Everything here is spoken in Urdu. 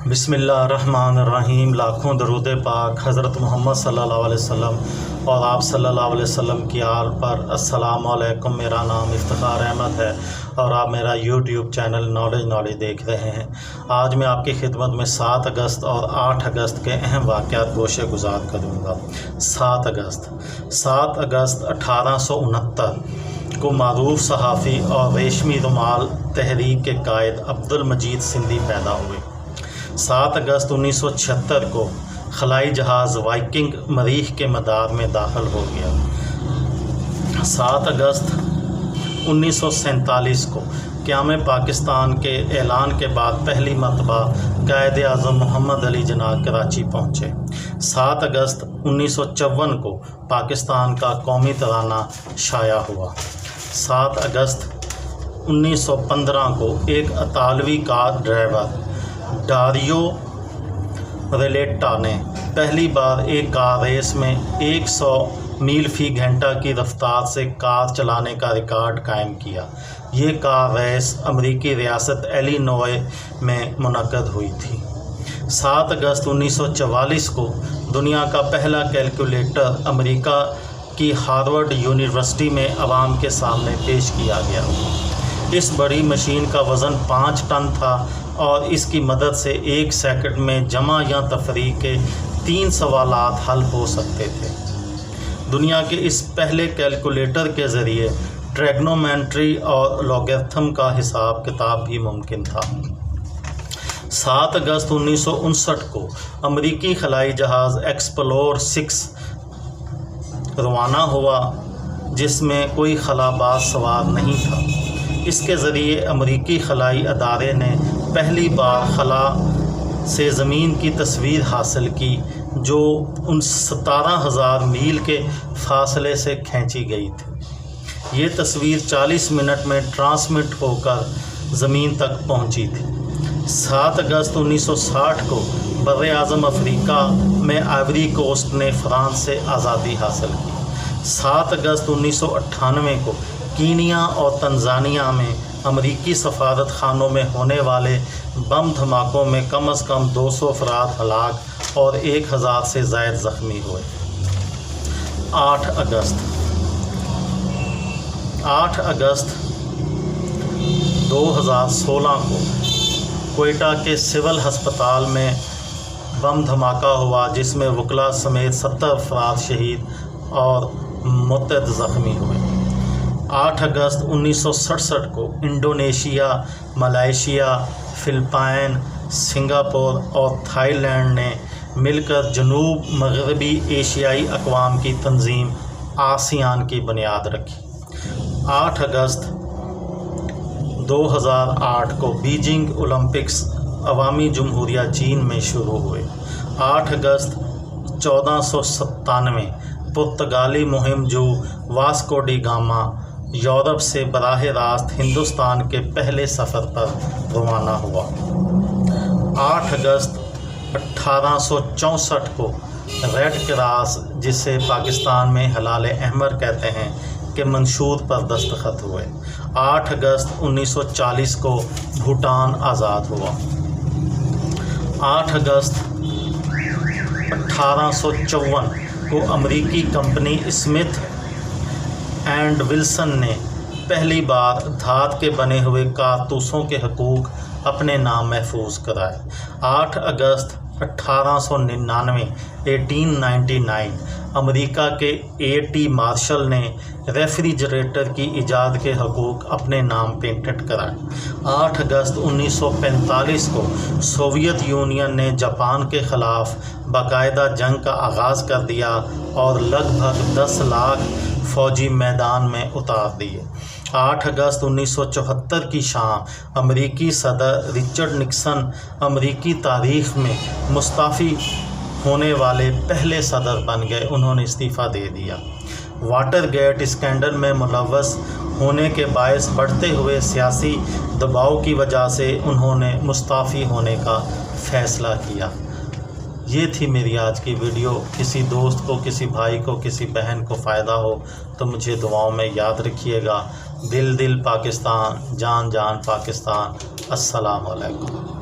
بسم اللہ الرحمن الرحیم۔ لاکھوں درود پاک حضرت محمد صلی اللہ علیہ وسلم اور آپ صلی اللہ علیہ وسلم کی آل پر۔ السلام علیکم، میرا نام افتخار احمد ہے اور آپ میرا یوٹیوب چینل نالج دیکھ رہے ہیں۔ آج میں آپ کی خدمت میں 7 اگست اور 8 اگست کے اہم واقعات گوشے گزار کروں گا۔ 7 اگست 1869 کو معروف صحافی اور ریشمی رومال تحریک کے قائد عبد المجید سندھی پیدا ہوئے۔ 7 اگست 1976 کو خلائی جہاز وائکنگ مریخ کے مدار میں داخل ہو گیا۔ 7 اگست 1947 کو قیام پاکستان کے اعلان کے بعد پہلی مرتبہ قائد اعظم محمد علی جناح کراچی پہنچے۔ 7 اگست 1954 کو پاکستان کا قومی ترانہ شائع ہوا۔ 7 اگست 1915 کو ایک اطالوی کار ڈرائیور ڈاریو ریلیٹا نے پہلی بار ایک کار ریس میں 100 میل فی گھنٹہ کی رفتار سے کار چلانے کا ریکارڈ قائم کیا۔ یہ کار ریس امریکی ریاست ایلینوائے میں منعقد ہوئی تھی۔ 7 اگست 1944 کو دنیا کا پہلا کیلکولیٹر امریکہ کی ہارورڈ یونیورسٹی میں عوام کے سامنے پیش کیا گیا۔ اس بڑی مشین کا وزن 5 ٹن تھا اور اس کی مدد سے 1 سیکنڈ میں جمع یا تفریق کے 3 سوالات حل ہو سکتے تھے۔ دنیا کے اس پہلے کیلکولیٹر کے ذریعے ٹریگنومیٹری اور لوگرتھم کا حساب کتاب بھی ممکن تھا۔ 7 اگست 1959 کو امریکی خلائی جہاز ایکسپلور 6 روانہ ہوا، جس میں کوئی خلاباز سوار نہیں تھا۔ اس کے ذریعے امریکی خلائی ادارے نے پہلی بار خلا سے زمین کی تصویر حاصل کی، جو 17,000 میل کے فاصلے سے کھینچی گئی تھی۔ یہ تصویر 40 منٹ میں ٹرانسمٹ ہو کر زمین تک پہنچی تھی۔ 7 اگست 1960 کو بر اعظم افریقہ میں آئیوری کوسٹ نے فرانس سے آزادی حاصل کی۔ 7 اگست 1998 کو کینیا اور تنزانیہ میں امریکی سفارت خانوں میں ہونے والے بم دھماکوں میں کم از کم 200 افراد ہلاک اور 1000 سے زائد زخمی ہوئے۔ 8 اگست 2016 کو کوئٹہ کے سول ہسپتال میں بم دھماکہ ہوا، جس میں وکلاء سمیت 70 افراد شہید اور متعدد زخمی ہوئے۔ 8 اگست 1967 کو انڈونیشیا، ملائیشیا، فلپائن، سنگاپور اور تھائی لینڈ نے مل کر جنوب مغربی ایشیائی اقوام کی تنظیم آسیان کی بنیاد رکھی۔ 8 اگست 2008 کو بیجنگ اولمپکس عوامی جمہوریہ چین میں شروع ہوئے۔ 8 اگست 1497 پرتگالی مہم جو واسکو ڈی گاما یورپ سے براہ راست ہندوستان کے پہلے سفر پر روانہ ہوا۔ 8 اگست 1864 کو ریڈ کراس، جسے پاکستان میں ہلال احمر کہتے ہیں، کے منشور پر دستخط ہوئے۔ 8 اگست 1940 کو بھوٹان آزاد ہوا۔ 8 اگست 1854 کو امریکی کمپنی اسمتھ اینڈ ولسن نے پہلی بار دھات کے بنے ہوئے کارتوسوں کے حقوق اپنے نام محفوظ کرائے۔ 8 اگست 1899 امریکہ کے A.T. مارشل نے ریفریجریٹر کی ایجاد کے حقوق اپنے نام پیٹنٹ کرائے۔ 8 اگست 1945 کو سوویت یونین نے جاپان کے خلاف باقاعدہ جنگ کا آغاز کر دیا اور لگ بھگ 10 لاکھ فوجی میدان میں اتار دیے۔ 8 اگست 1974 کی شام امریکی صدر رچرڈ نکسن امریکی تاریخ میں مستعفی ہونے والے پہلے صدر بن گئے۔ انہوں نے استعفیٰ دے دیا۔ واٹر گیٹ اسکینڈل میں ملوث ہونے کے باعث بڑھتے ہوئے سیاسی دباؤ کی وجہ سے انہوں نے مستعفی ہونے کا فیصلہ کیا۔ یہ تھی میری آج کی ویڈیو۔ کسی دوست کو، کسی بھائی کو، کسی بہن کو فائدہ ہو تو مجھے دعاؤں میں یاد رکھیے گا۔ دل پاکستان، جان پاکستان۔ السلام علیکم۔